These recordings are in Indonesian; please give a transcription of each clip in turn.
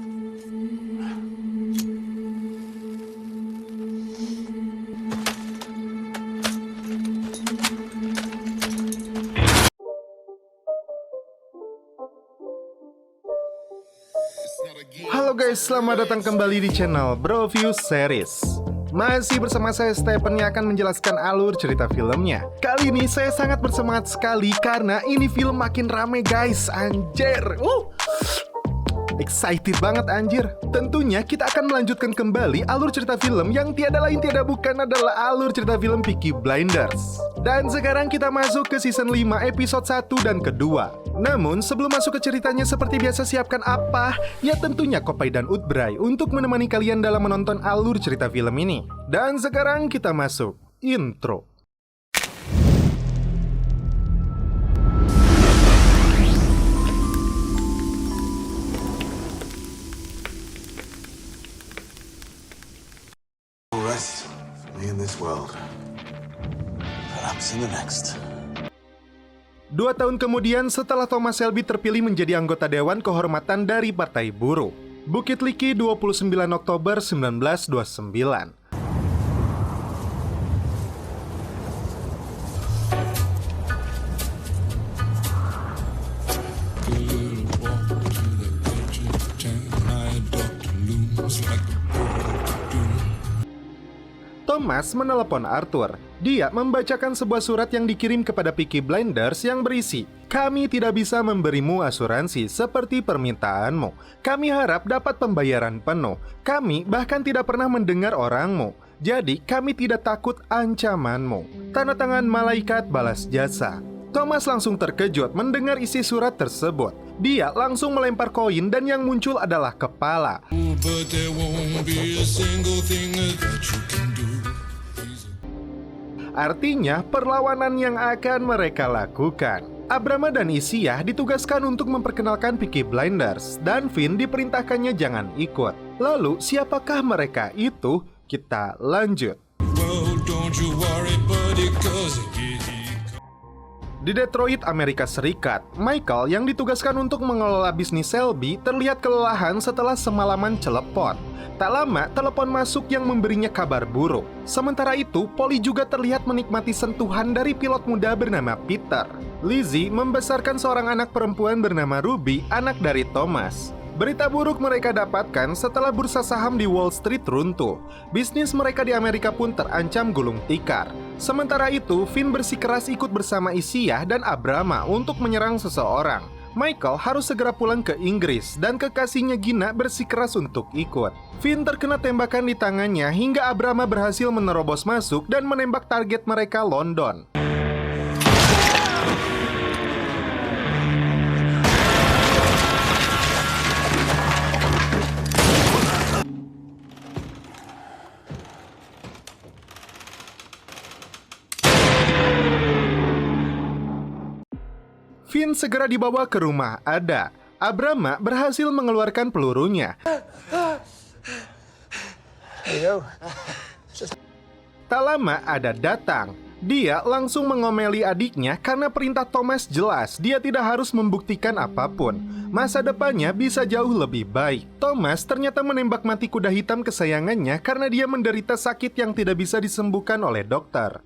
Halo guys, selamat datang kembali di channel Broview Series. Masih bersama saya Stephen yang akan menjelaskan alur cerita filmnya. Kali ini saya sangat bersemangat sekali karena ini film makin rame guys, anjir. Excited banget anjir. Tentunya kita akan melanjutkan kembali alur cerita film yang tiada lain tiada bukan adalah alur cerita film Peaky Blinders. Dan sekarang kita masuk ke season 5 episode 1 dan kedua. Namun sebelum masuk ke ceritanya seperti biasa siapkan apa? Ya tentunya Kopai dan Utbray untuk menemani kalian dalam menonton alur cerita film ini. Dan sekarang kita masuk intro. Rest for me in this world. Perhaps in the next. 2 tahun kemudian setelah Thomas Shelby terpilih menjadi anggota Dewan Kehormatan dari Partai Buruh, Bukit Liki 29 Oktober 1929. Thomas menelepon Arthur. Dia membacakan sebuah surat yang dikirim kepada Peaky Blinders yang berisi, "Kami tidak bisa memberimu asuransi seperti permintaanmu. Kami harap dapat pembayaran penuh. Kami bahkan tidak pernah mendengar orangmu. Jadi kami tidak takut ancamanmu. Tanda tangan malaikat balas jasa." Thomas langsung terkejut mendengar isi surat tersebut. Dia langsung melempar koin dan yang muncul adalah kepala. Artinya perlawanan yang akan mereka lakukan. Abrama dan Isiah ditugaskan untuk memperkenalkan Peaky Blinders dan Finn diperintahkannya jangan ikut. Lalu siapakah mereka itu? Kita lanjut. Di Detroit, Amerika Serikat, Michael yang ditugaskan untuk mengelola bisnis Shelby terlihat kelelahan setelah semalaman celepon. Tak lama, telepon masuk yang memberinya kabar buruk. Sementara itu, Polly juga terlihat menikmati sentuhan dari pilot muda bernama Peter. Lizzie membesarkan seorang anak perempuan bernama Ruby, anak dari Thomas. Berita buruk mereka dapatkan setelah bursa saham di Wall Street runtuh. Bisnis mereka di Amerika pun terancam gulung tikar. Sementara itu, Finn bersikeras ikut bersama Isiah dan Abrama untuk menyerang seseorang. Michael harus segera pulang ke Inggris dan kekasihnya Gina bersikeras untuk ikut. Finn terkena tembakan di tangannya hingga Abrama berhasil menerobos masuk dan menembak target mereka, London. Finn segera dibawa ke rumah Ada. Abrama berhasil mengeluarkan pelurunya. Tak lama Ada datang. Dia langsung mengomeli adiknya karena perintah Thomas jelas dia tidak harus membuktikan apapun. Masa depannya bisa jauh lebih baik. Thomas ternyata menembak mati kuda hitam kesayangannya karena dia menderita sakit yang tidak bisa disembuhkan oleh dokter.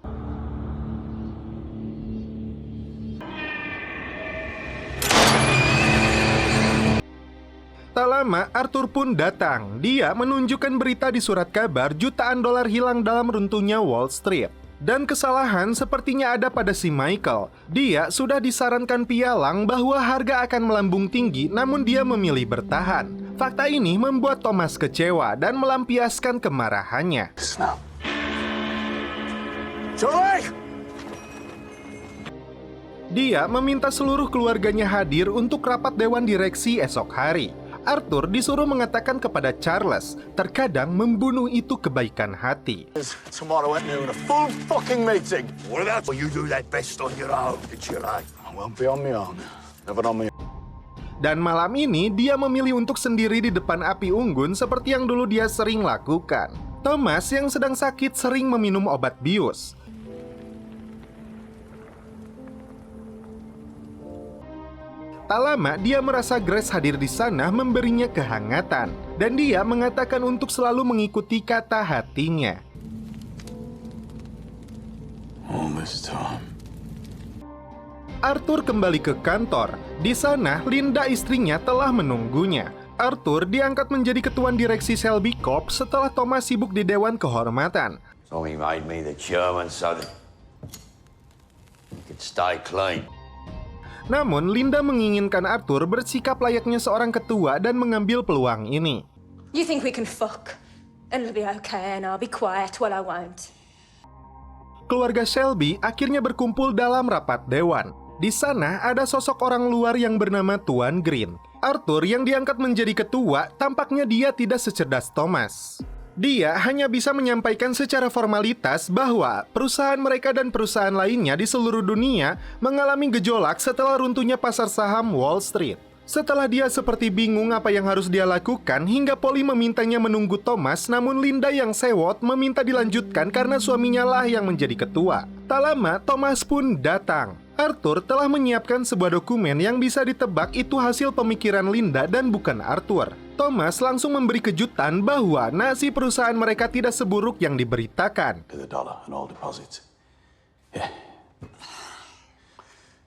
Tak lama, Arthur pun datang. Dia menunjukkan berita di surat kabar jutaan dolar hilang dalam runtuhnya Wall Street. Dan kesalahan sepertinya ada pada si Michael. Dia sudah disarankan pialang bahwa harga akan melambung tinggi, namun dia memilih bertahan. Fakta ini membuat Thomas kecewa dan melampiaskan kemarahannya. Dia meminta seluruh keluarganya hadir untuk rapat dewan direksi esok hari. Arthur disuruh mengatakan kepada Charles, terkadang membunuh itu kebaikan hati. Tomorrow at noon, a full fucking meeting. What about you do that best on your own, did you like? I won't be on my own. Never on my own. Dan malam ini dia memilih untuk sendiri di depan api unggun seperti yang dulu dia sering lakukan. Thomas yang sedang sakit sering meminum obat bius. Tak lama, dia merasa Grace hadir di sana memberinya kehangatan. Dan dia mengatakan untuk selalu mengikuti kata hatinya. All this time. Arthur kembali ke kantor. Di sana, Linda istrinya telah menunggunya. Arthur diangkat menjadi ketua direksi Shelby Corp setelah Thomas sibuk di Dewan Kehormatan. So he made me the chairman so that he could stay clean. Namun, Linda menginginkan Arthur bersikap layaknya seorang ketua dan mengambil peluang ini. You think we can fuck and it'll be okay and I'll be quiet? Well, I won't. Keluarga Shelby akhirnya berkumpul dalam rapat dewan. Di sana ada sosok orang luar yang bernama Tuan Green. Arthur yang diangkat menjadi ketua, tampaknya dia tidak secerdas Thomas. Dia hanya bisa menyampaikan secara formalitas bahwa perusahaan mereka dan perusahaan lainnya di seluruh dunia mengalami gejolak setelah runtuhnya pasar saham Wall Street. Setelah dia seperti bingung apa yang harus dia lakukan, hingga Polly memintanya menunggu Thomas, namun Linda yang sewot meminta dilanjutkan karena suaminya lah yang menjadi ketua. Tak lama, Thomas pun datang. Arthur telah menyiapkan sebuah dokumen yang bisa ditebak itu hasil pemikiran Linda dan bukan Arthur. Thomas langsung memberi kejutan bahwa nasib perusahaan mereka tidak seburuk yang diberitakan. To the dollar and all deposits. Yeah.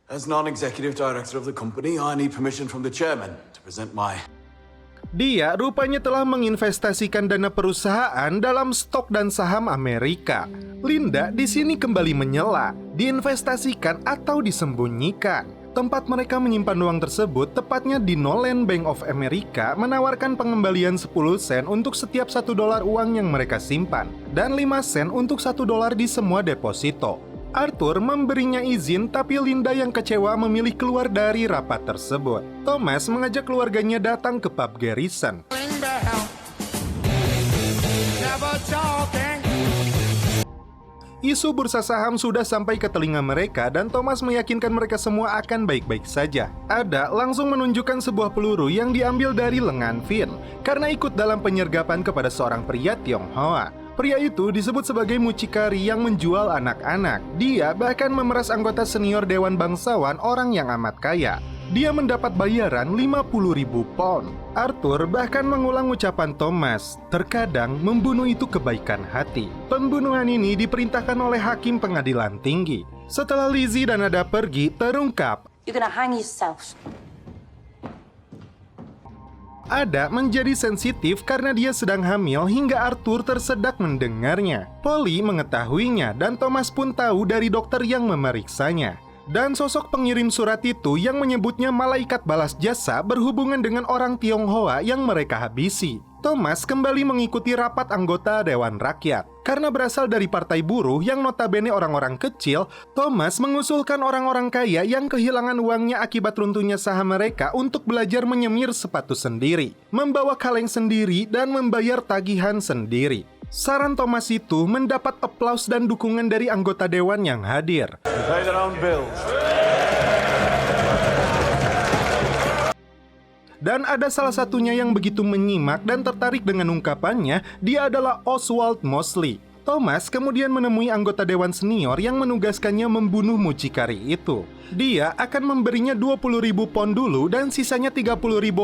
As non-executive director of the company, I need permission from the chairman to present my... Dia rupanya telah menginvestasikan dana perusahaan dalam stok dan saham Amerika. Linda di sini kembali menyela, diinvestasikan atau disembunyikan. Tempat mereka menyimpan uang tersebut, tepatnya di Nolan Bank of America, menawarkan pengembalian 10 sen untuk setiap $1 uang yang mereka simpan, dan 5 sen untuk $1 di semua deposito. Arthur memberinya izin, tapi Linda yang kecewa memilih keluar dari rapat tersebut. Thomas mengajak keluarganya datang ke pub Garrison. Isu bursa saham sudah sampai ke telinga mereka dan Thomas meyakinkan mereka semua akan baik-baik saja. Ada langsung menunjukkan sebuah peluru yang diambil dari lengan Finn karena ikut dalam penyergapan kepada seorang pria Tionghoa. Pria itu disebut sebagai mucikari yang menjual anak-anak. Dia bahkan memeras anggota senior Dewan Bangsawan, orang yang amat kaya. Dia mendapat bayaran 50.000 pound. Arthur bahkan mengulang ucapan Thomas, terkadang membunuh itu kebaikan hati. Pembunuhan ini diperintahkan oleh hakim pengadilan tinggi. Setelah Lizzie dan Ada pergi, terungkap You're gonna hang yourself. Ada menjadi sensitif karena dia sedang hamil hingga Arthur tersedak mendengarnya. Polly mengetahuinya dan Thomas pun tahu dari dokter yang memeriksanya. Dan sosok pengirim surat itu yang menyebutnya malaikat balas jasa berhubungan dengan orang Tionghoa yang mereka habisi. Thomas kembali mengikuti rapat anggota Dewan Rakyat. Karena berasal dari partai buruh yang notabene orang-orang kecil, Thomas mengusulkan orang-orang kaya yang kehilangan uangnya akibat runtuhnya saham mereka untuk belajar menyemir sepatu sendiri, membawa kaleng sendiri, dan membayar tagihan sendiri. Saran Thomas itu mendapat aplaus dan dukungan dari anggota dewan yang hadir. Pay their own bills. Dan ada salah satunya yang begitu menyimak dan tertarik dengan ungkapannya, dia adalah Oswald Mosley. Thomas kemudian menemui anggota dewan senior yang menugaskannya membunuh mucikari itu. Dia akan memberinya 20.000 pound dulu dan sisanya 30.000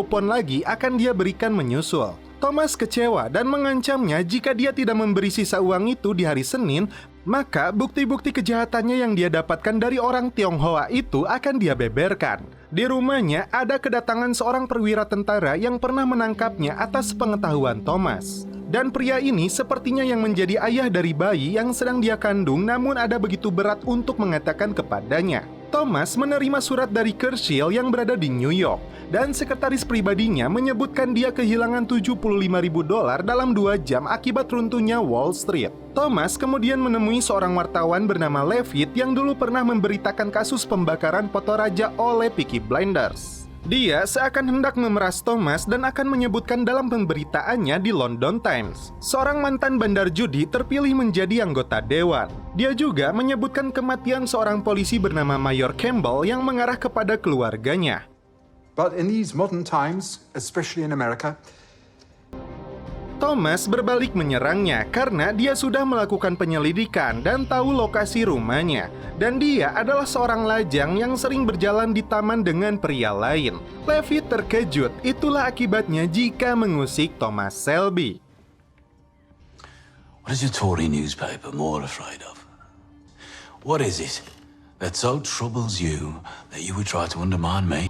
pound lagi akan dia berikan menyusul. Thomas kecewa dan mengancamnya jika dia tidak memberi sisa uang itu di hari Senin, maka bukti-bukti kejahatannya yang dia dapatkan dari orang Tionghoa itu akan dia beberkan. Di rumahnya ada kedatangan seorang perwira tentara yang pernah menangkapnya atas pengetahuan Thomas. Dan pria ini sepertinya yang menjadi ayah dari bayi yang sedang dia kandung, namun ada begitu berat untuk mengatakan kepadanya. Thomas menerima surat dari Kershil yang berada di New York, dan sekretaris pribadinya menyebutkan dia kehilangan $75.000 dalam 2 jam akibat runtuhnya Wall Street. Thomas kemudian menemui seorang wartawan bernama Levitt yang dulu pernah memberitakan kasus pembakaran foto raja oleh Peaky Blinders. Dia seakan hendak memeras Thomas dan akan menyebutkan dalam pemberitaannya di London Times, seorang mantan bandar judi terpilih menjadi anggota dewan. Dia juga menyebutkan kematian seorang polisi bernama Mayor Campbell yang mengarah kepada keluarganya. But in these modern times, especially in America, Thomas berbalik menyerangnya karena dia sudah melakukan penyelidikan dan tahu lokasi rumahnya. Dan dia adalah seorang lajang yang sering berjalan di taman dengan pria lain. Levi terkejut, itulah akibatnya jika mengusik Thomas Shelby. What is your Tory newspaper more afraid of? What is it that so troubles you that you would try to undermine me?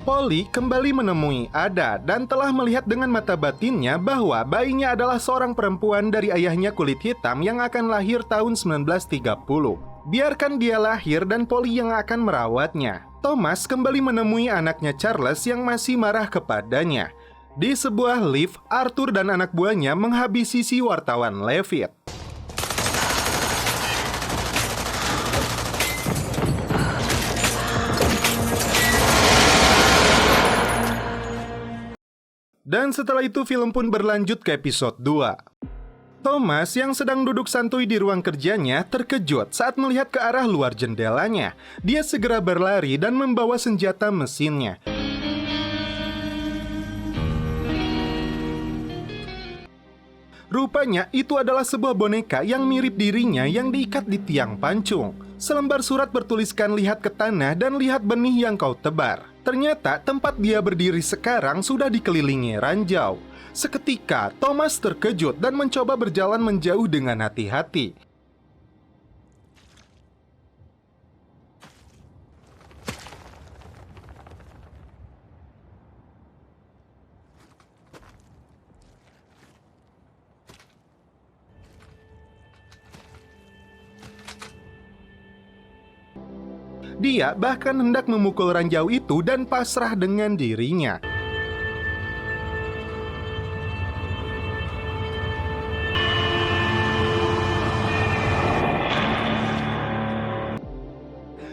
Polly kembali menemui Ada dan telah melihat dengan mata batinnya bahwa bayinya adalah seorang perempuan dari ayahnya kulit hitam yang akan lahir tahun 1930. Biarkan dia lahir dan Polly yang akan merawatnya. Thomas kembali menemui anaknya Charles yang masih marah kepadanya. Di sebuah lift, Arthur dan anak buahnya menghabisi si wartawan Levitt. Dan setelah itu film pun berlanjut ke episode 2. Thomas yang sedang duduk santuy di ruang kerjanya terkejut saat melihat ke arah luar jendelanya. Dia segera berlari dan membawa senjata mesinnya. Rupanya itu adalah sebuah boneka yang mirip dirinya yang diikat di tiang pancung. Selembar surat bertuliskan lihat ke tanah dan lihat benih yang kau tebar. Ternyata tempat dia berdiri sekarang sudah dikelilingi ranjau. Seketika Thomas terkejut dan mencoba berjalan menjauh dengan hati-hati. Dia bahkan hendak memukul ranjau itu dan pasrah dengan dirinya.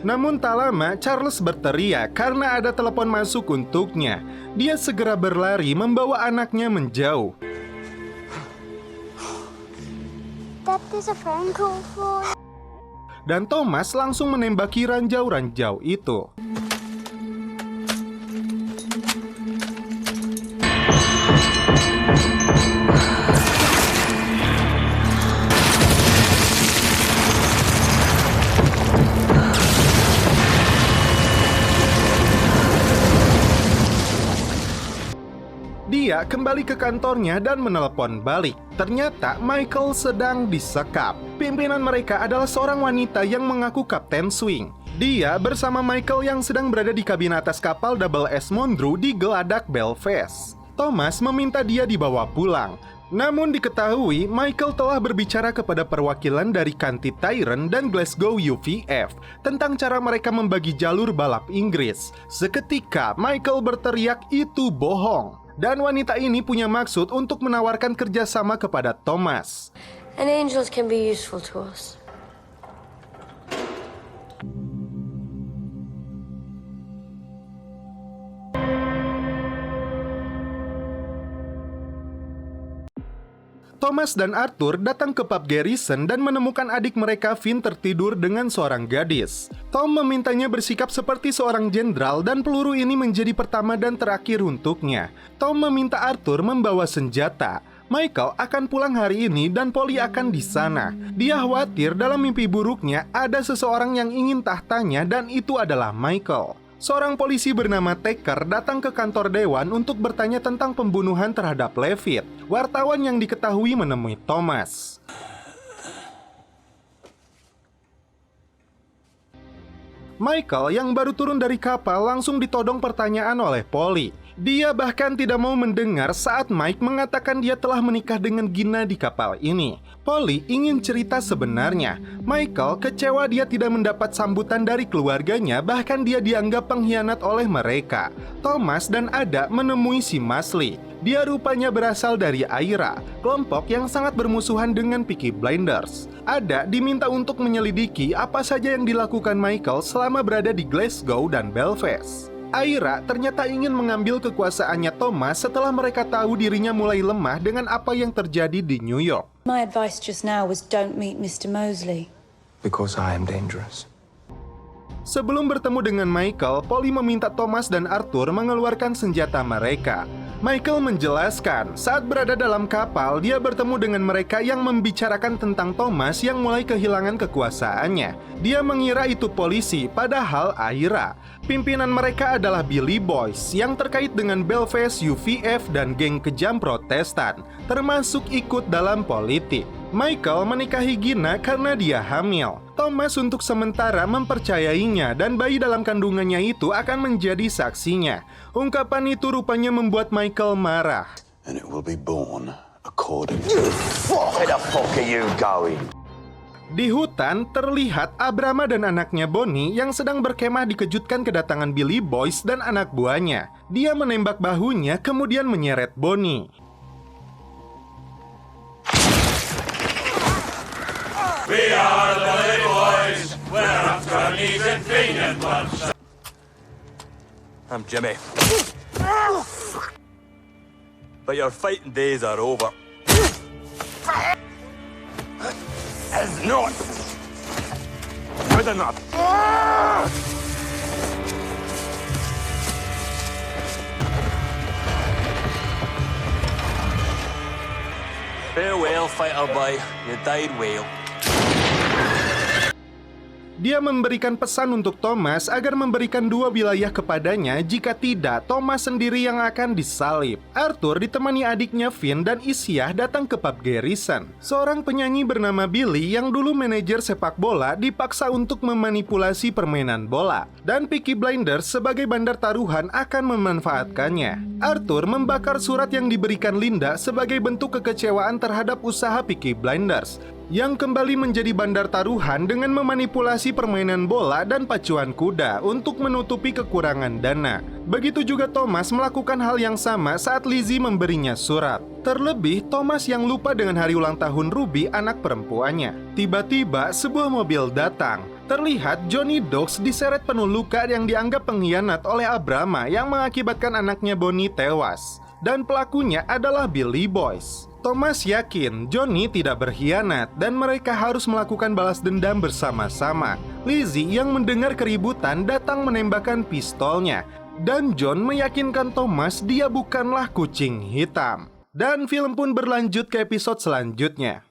Namun tak lama, Charles berteriak karena ada telepon masuk untuknya. Dia segera berlari membawa anaknya menjauh. That is a phone call for... Dan Thomas langsung menembaki ranjau-ranjau itu. Dia kembali ke kantornya dan menelepon balik. Ternyata Michael sedang disekap. Pimpinan mereka adalah seorang wanita yang mengaku Kapten Swing. Dia bersama Michael yang sedang berada di kabin atas kapal Double S Monroe di geladak Belfast. Thomas meminta dia dibawa pulang. Namun diketahui Michael telah berbicara kepada perwakilan dari County Tyrone dan Glasgow UVF tentang cara mereka membagi jalur balap Inggris. Seketika Michael berteriak itu bohong. Dan wanita ini punya maksud untuk menawarkan kerjasama kepada Thomas. And angels can be useful to us. Thomas dan Arthur datang ke pub Garrison dan menemukan adik mereka Finn tertidur dengan seorang gadis. Tom memintanya bersikap seperti seorang jenderal dan peluru ini menjadi pertama dan terakhir untuknya. Tom meminta Arthur membawa senjata. Michael akan pulang hari ini dan Polly akan di sana. Dia khawatir dalam mimpi buruknya ada seseorang yang ingin tahtanya dan itu adalah Michael. Seorang polisi bernama Taker datang ke kantor dewan untuk bertanya tentang pembunuhan terhadap Levitt. Wartawan yang diketahui menemui Thomas. Michael yang baru turun dari kapal langsung ditodong pertanyaan oleh Polly. Dia bahkan tidak mau mendengar saat Mike mengatakan dia telah menikah dengan Gina di kapal ini. Polly ingin cerita sebenarnya. Michael kecewa dia tidak mendapat sambutan dari keluarganya, bahkan dia dianggap pengkhianat oleh mereka. Thomas dan Ada menemui si Masli. Dia rupanya berasal dari Aira, kelompok yang sangat bermusuhan dengan Peaky Blinders. Ada diminta untuk menyelidiki apa saja yang dilakukan Michael selama berada di Glasgow dan Belfast. Aira ternyata ingin mengambil kekuasaannya Thomas setelah mereka tahu dirinya mulai lemah dengan apa yang terjadi di New York. My advice just now was don't meet Mr. Mosley. Because I am dangerous. Sebelum bertemu dengan Michael, Polly meminta Thomas dan Arthur mengeluarkan senjata mereka. Michael menjelaskan, saat berada dalam kapal, dia bertemu dengan mereka yang membicarakan tentang Thomas yang mulai kehilangan kekuasaannya. Dia mengira itu polisi, padahal Ira. Pimpinan mereka adalah Billy Boys yang terkait dengan Belfast, UVF, dan geng kejam Protestan, termasuk ikut dalam politik. Michael menikahi Gina karena dia hamil. Thomas untuk sementara mempercayainya dan bayi dalam kandungannya itu akan menjadi saksinya. Ungkapan itu rupanya membuat Michael marah. And it will be born according to... Where the fuck are you going? Di hutan, terlihat Abrama dan anaknya Bonnie yang sedang berkemah dikejutkan kedatangan Billy Boys dan anak buahnya. Dia menembak bahunya kemudian menyeret Bonnie. We are the Billy Boys. We're after these convenient ones. I'm Jimmy. But your fighting days are over. As not. Good enough. Farewell, fighter boy. You died well. Dia memberikan pesan untuk Thomas agar memberikan 2 wilayah kepadanya, jika tidak, Thomas sendiri yang akan disalib. Arthur ditemani adiknya Finn dan Isyah datang ke pub Garrison. Seorang penyanyi bernama Billy yang dulu manajer sepak bola dipaksa untuk memanipulasi permainan bola. Dan Peaky Blinders sebagai bandar taruhan akan memanfaatkannya. Arthur membakar surat yang diberikan Linda sebagai bentuk kekecewaan terhadap usaha Peaky Blinders, yang kembali menjadi bandar taruhan dengan memanipulasi permainan bola dan pacuan kuda untuk menutupi kekurangan dana. Begitu juga Thomas melakukan hal yang sama saat Lizzie memberinya surat. Terlebih, Thomas yang lupa dengan hari ulang tahun Ruby, anak perempuannya. Tiba-tiba, sebuah mobil datang. Terlihat Johnny Dogs diseret penuh luka yang dianggap pengkhianat oleh Abrama yang mengakibatkan anaknya Bonnie tewas. Dan pelakunya adalah Billy Boys. Thomas yakin Johnny tidak berkhianat dan mereka harus melakukan balas dendam bersama-sama. Lizzie yang mendengar keributan datang menembakkan pistolnya. Dan John meyakinkan Thomas dia bukanlah kucing hitam. Dan film pun berlanjut ke episode selanjutnya.